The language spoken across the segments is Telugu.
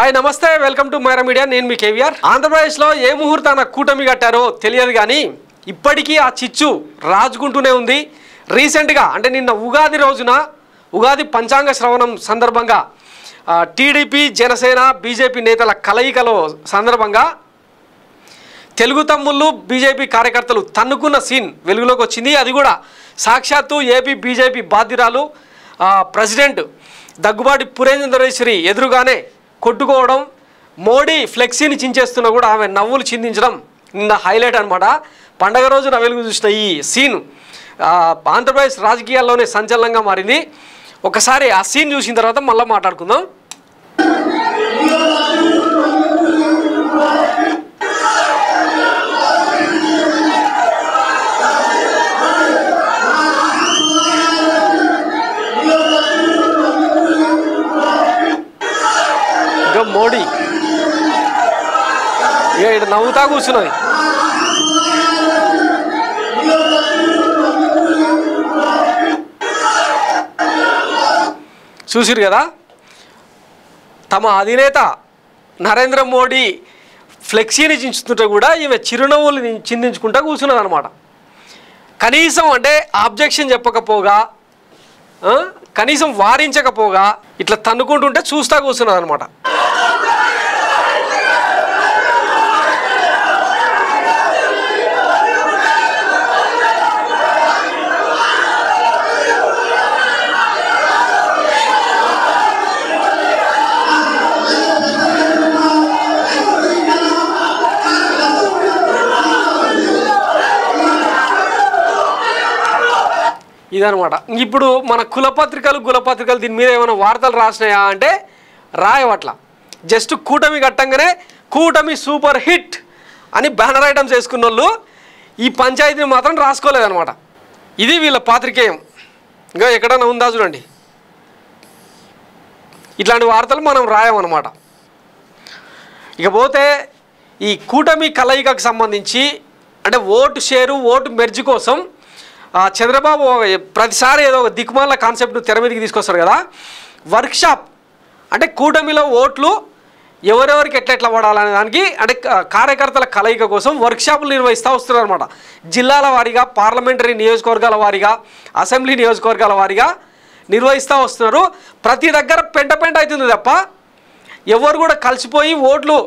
హాయ్ నమస్తే వెల్కమ్ టు మైరా మీడియా నేను మీ కేవీఆర్ ఆంధ్రప్రదేశ్లో ఏ ముహూర్తాన కూటమి కట్టారో తెలియదు కానీ ఇప్పటికీ ఆ చిచ్చు రాజుకుంటూనే ఉంది రీసెంట్గా అంటే నిన్న ఉగాది రోజున ఉగాది పంచాంగ శ్రవణం సందర్భంగా టీడీపీ జనసేన బీజేపీ నేతల కలయికలో సందర్భంగా తెలుగు తమ్ముళ్ళు బీజేపీ కార్యకర్తలు తన్నుకున్న సీన్ వెలుగులోకి వచ్చింది అది కూడా సాక్షాత్తు ఏపీ బీజేపీ బాధ్యురాలు ప్రెసిడెంట్ దగ్గుబాటి పురంధరేశ్వరి ఎదురుగానే కొట్టుకోవడం మోడీ ఫ్లెక్సీని చించేస్తున్నా కూడా ఆమె నవ్వులు చిందించడం నిన్న హైలైట్ అనమాట పండగ రోజున వెలుగు చూసిన ఈ సీన్ ఆంధ్రప్రదేశ్ రాజకీయాల్లోనే సంచలనంగా మారింది ఒకసారి ఆ సీన్ చూసిన తర్వాత మళ్ళీ మాట్లాడుకుందాం మోడీ ఇక్కడ నవ్వుతా కూర్చున్నది చూసిరు కదా తమ అధినేత నరేంద్ర మోడీ ఫ్లెక్సీని చించుతుంటే కూడా ఈమె చిరునవ్వులు చిందించుకుంటా కూర్చున్నది అనమాట కనీసం అంటే ఆబ్జెక్షన్ చెప్పకపోగా కనీసం వారించకపోగా ఇట్లా తన్నుకుంటుంటే చూస్తా కూర్చున్నది అనమాట ఇదనమాట ఇప్పుడు మన కులపత్రికలు దీని మీద ఏమైనా వార్తలు రాసినాయా అంటే రాయవట్ల జస్ట్ కూటమి కట్టంగానే కూటమి సూపర్ హిట్ అని బ్యానర్ ఐటమ్స్ వేసుకున్న వాళ్ళు ఈ పంచాయతీని మాత్రం రాసుకోలేదనమాట ఇది వీళ్ళ పాత్రికేయం ఇంకా ఎక్కడైనా ఉందా చూడండి ఇట్లాంటి వార్తలు మనం రాయమన్నమాట ఇకపోతే ఈ కూటమి కలయికకు సంబంధించి అంటే ఓటు షేరు ఓటు మెర్జ్ కోసం చంద్రబాబు ప్రతిసారి ఏదో ఒక దిక్కుమాల కాన్సెప్ట్ను తెర మీదకి తీసుకొస్తారు కదా వర్క్షాప్ అంటే కూటమిలో ఓట్లు ఎవరెవరికి ఎట్లా పడాలనే దానికి అంటే కార్యకర్తల కలయిక కోసం వర్క్షాపులు నిర్వహిస్తూ వస్తున్నారు అనమాట జిల్లాల వారీగా పార్లమెంటరీ నియోజకవర్గాల వారీగా అసెంబ్లీ నియోజకవర్గాల వారీగా నిర్వహిస్తూ వస్తున్నారు ప్రతి దగ్గర పెంట అవుతుంది తప్ప ఎవరు కూడా కలిసిపోయి ఓట్లు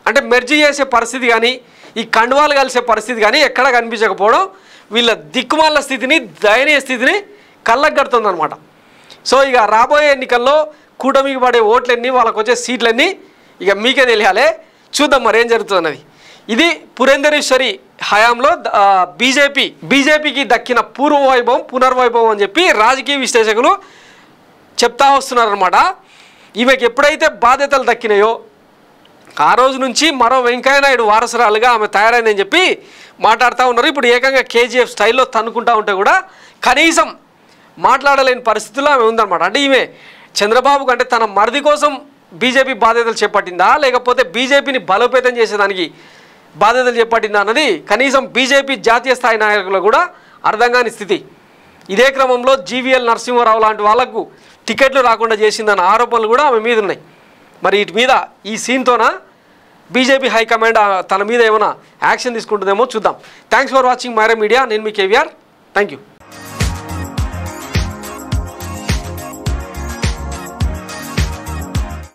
అంటే మెర్జీ చేసే పరిస్థితి కానీ ఈ కండువాలు కలిసే పరిస్థితి కానీ ఎక్కడ కనిపించకపోవడం వీళ్ళ దిక్కుమాల స్థితిని దయనీయ స్థితిని కళ్ళకు కడుతుందన్నమాట సో ఇక రాబోయే ఎన్నికల్లో కూటమికి పడే ఓట్లన్నీ వాళ్ళకు వచ్చే సీట్లన్నీ ఇక మీకే తెలియాలి చూద్దాం మరి ఏం జరుగుతుందన్నది ఇది పురంధరేశ్వరి హయాంలో బీజేపీకి దక్కిన పునర్వైభవం అని చెప్పి రాజకీయ విశ్లేషకులు చెప్తా వస్తున్నారనమాట ఈమెకి ఎప్పుడైతే బాధ్యతలు దక్కినాయో ఆ రోజు నుంచి మరో వెంకయ్యనాయుడు వారసురాలుగా ఆమె తయారైందని చెప్పి మాట్లాడుతూ ఉన్నారు ఇప్పుడు ఏకంగా కేజీఎఫ్ స్టైల్లో తన్నుకుంటూ ఉంటే కూడా కనీసం మాట్లాడలేని పరిస్థితుల్లో ఆమె ఉందన్నమాట అంటే ఈమె చంద్రబాబు కంటే తన మరిది కోసం బీజేపీ బాధ్యతలు చేపట్టిందా లేకపోతే బీజేపీని బలోపేతం చేసేదానికి బాధ్యతలు చేపట్టిందా అన్నది కనీసం బీజేపీ జాతీయ స్థాయి నాయకులు కూడా అర్థం కాని స్థితి ఇదే క్రమంలో జీవీఎల్ నరసింహారావు లాంటి వాళ్లకు టికెట్లు రాకుండా చేసిందన్న ఆరోపణలు కూడా ఆమె మీద ఉన్నాయి మరి వీటి మీద ఈ సీన్తోన బీజేపీ హైకమాండ్ తన మీద ఏమైనా యాక్షన్ తీసుకుంటుందేమో చూద్దాం thanks for watching Myra media నేను మీ కేవీఆర్ థ్యాంక్ యూ